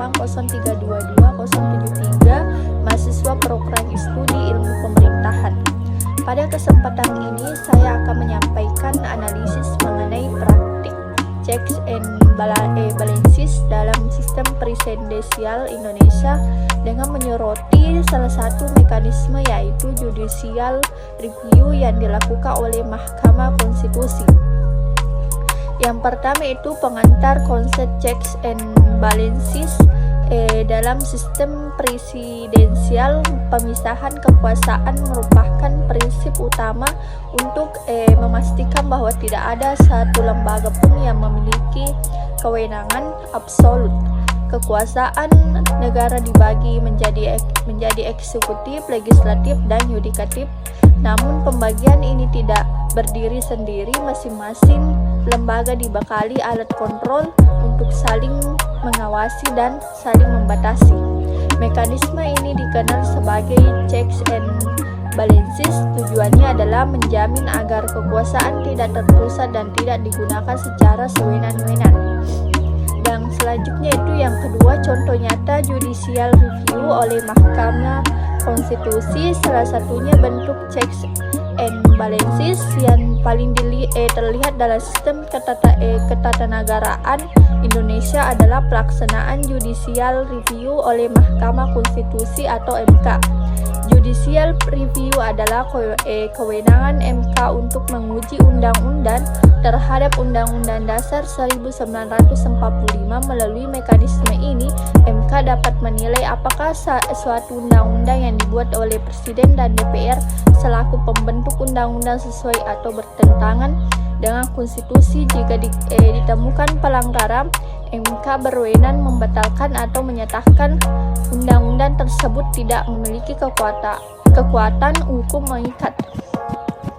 Penumpang 0322-073 mahasiswa program studi ilmu pemerintahan. Pada kesempatan ini saya akan menyampaikan analisis mengenai praktik checks and balances dalam sistem presidensial Indonesia dengan menyoroti salah satu mekanisme yaitu judicial review yang dilakukan oleh Mahkamah Konstitusi. Yang pertama itu pengantar konsep checks and balances dalam sistem presidensial. Pemisahan kekuasaan merupakan prinsip utama untuk memastikan bahwa tidak ada satu lembaga pun yang memiliki kewenangan absolut. Kekuasaan negara dibagi menjadi eksekutif, legislatif, dan yudikatif. Namun pembagian ini tidak berdiri sendiri, masing-masing lembaga dibekali alat kontrol untuk saling mengawasi dan saling membatasi. Mekanisme ini dikenal sebagai checks and balances. Tujuannya adalah menjamin agar kekuasaan tidak terpusat dan tidak digunakan secara sewenang-wenang. Dan selanjutnya itu yang kedua, contoh nyata judicial review oleh Mahkamah Konstitusi. Salah satunya bentuk checks and balances yang paling terlihat dalam sistem ketatanegaraan Indonesia adalah pelaksanaan judicial review oleh Mahkamah Konstitusi atau MK. Judicial review adalah kewenangan MK untuk menguji undang-undang terhadap Undang-Undang Dasar 1945. Melalui mekanisme ini, MK dapat menilai apakah suatu undang-undang yang dibuat oleh Presiden dan DPR selaku pembentuk undang-undang sesuai atau bertentangan dengan konstitusi. Jika ditemukan pelanggaran, MK berwenang membatalkan atau menyatakan undang-undang tersebut tidak memiliki kekuatan hukum mengikat.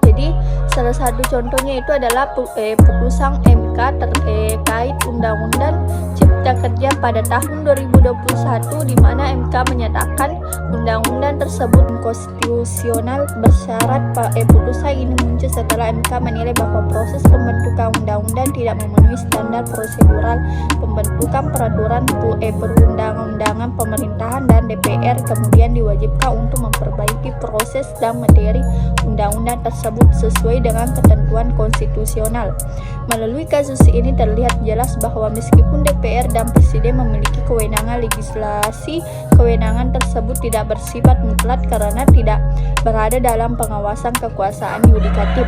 Jadi salah satu contohnya itu adalah putusan MK terkait Undang-Undang Cipta Kerja pada tahun 2021 di mana MK menyatakan undang-undang tersebut konstitusional bersyarat. Putusan ini muncul setelah MK menilai bahwa proses pembentukan undang-undang tidak memenuhi standar prosedural pembentukan peraturan perundang-undangan pemerintahan, dan DPR kemudian diwajibkan untuk memperbaiki proses dan materi undang-undang tersebut sesuai dengan ketentuan konstitusional. Melalui kasus ini terlihat jelas bahwa meskipun DPR dan Presiden memiliki kewenangan legislasi, kewenangan tersebut tidak bersifat mutlak karena tidak berada dalam pengawasan kekuasaan yudikatif.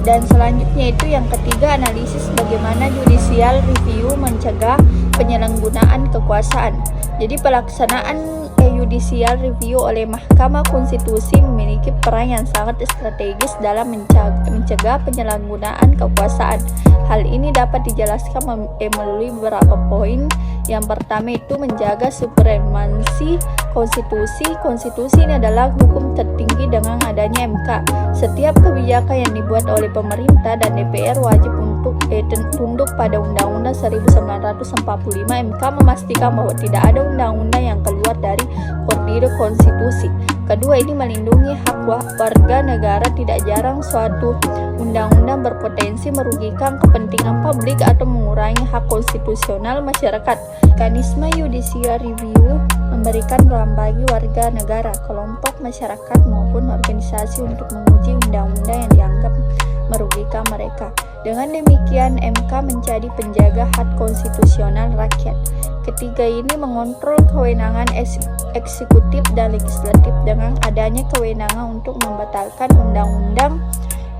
Dan selanjutnya itu yang ketiga, analisis bagaimana judicial review mencegah penyalahgunaan kekuasaan. Jadi pelaksanaan judicial review oleh Mahkamah Konstitusi memiliki peran yang sangat strategis dalam mencegah penyalahgunaan kekuasaan. Hal ini dapat dijelaskan melalui beberapa poin. Yang pertama itu menjaga supremasi konstitusi. Konstitusi ini adalah hukum tertinggi dengan adanya MK. Setiap kebijakan yang dibuat oleh pemerintah dan DPR wajib untuk tunduk pada Undang-Undang 1945. MK memastikan bahwa tidak ada undang-undang yang keluar dari koridor konstitusi. Kedua, ini melindungi hak warga negara. Tidak jarang suatu undang-undang berpotensi merugikan kepentingan publik atau mengurangi hak konstitusional masyarakat. Mekanisme judicial review memberikan ruang bagi warga negara, kelompok masyarakat maupun organisasi untuk menguji undang-undang yang dianggap merugikan mereka. Dengan demikian, MK menjadi penjaga hak konstitusional rakyat. Ketiga, ini mengontrol kewenangan eksekutif dan legislatif. Dengan adanya kewenangan untuk membatalkan undang-undang,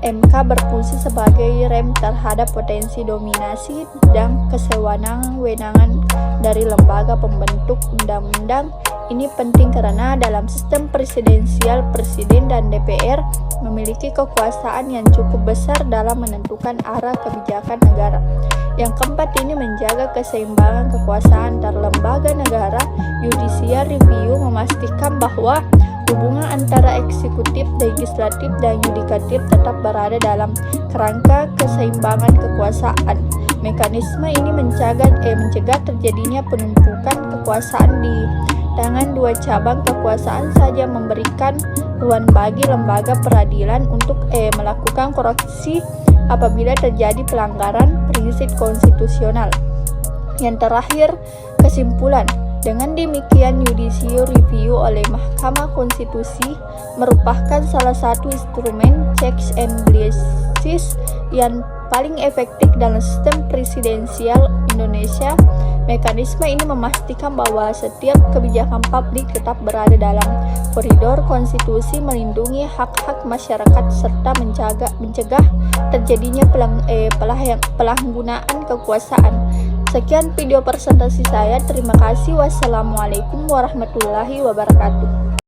MK berfungsi sebagai rem terhadap potensi dominasi dan kesewenang-wenangan dari lembaga pembentuk undang-undang. Ini penting karena dalam sistem presidensial, Presiden dan DPR memiliki kekuasaan yang cukup besar dalam menentukan arah kebijakan negara. Yang keempat, ini menjaga keseimbangan kekuasaan antar lembaga negara. Judicial review memastikan bahwa hubungan antara eksekutif, legislatif, dan yudikatif tetap berada dalam kerangka keseimbangan kekuasaan. Mekanisme ini mencegah terjadinya penumpukan kekuasaan di tangan dua cabang kekuasaan saja, memberikan ruang bagi lembaga peradilan untuk melakukan koreksi apabila terjadi pelanggaran prinsip konstitusional. Yang terakhir, kesimpulan. Dengan demikian, judicial review oleh Mahkamah Konstitusi merupakan salah satu instrumen checks and balances yang paling efektif dalam sistem presidensial Indonesia. Mekanisme ini memastikan bahwa setiap kebijakan publik tetap berada dalam koridor konstitusi, melindungi hak-hak masyarakat, serta mencegah terjadinya penyalahgunaan kekuasaan. Sekian video presentasi saya. Terima kasih. Wassalamualaikum warahmatullahi wabarakatuh.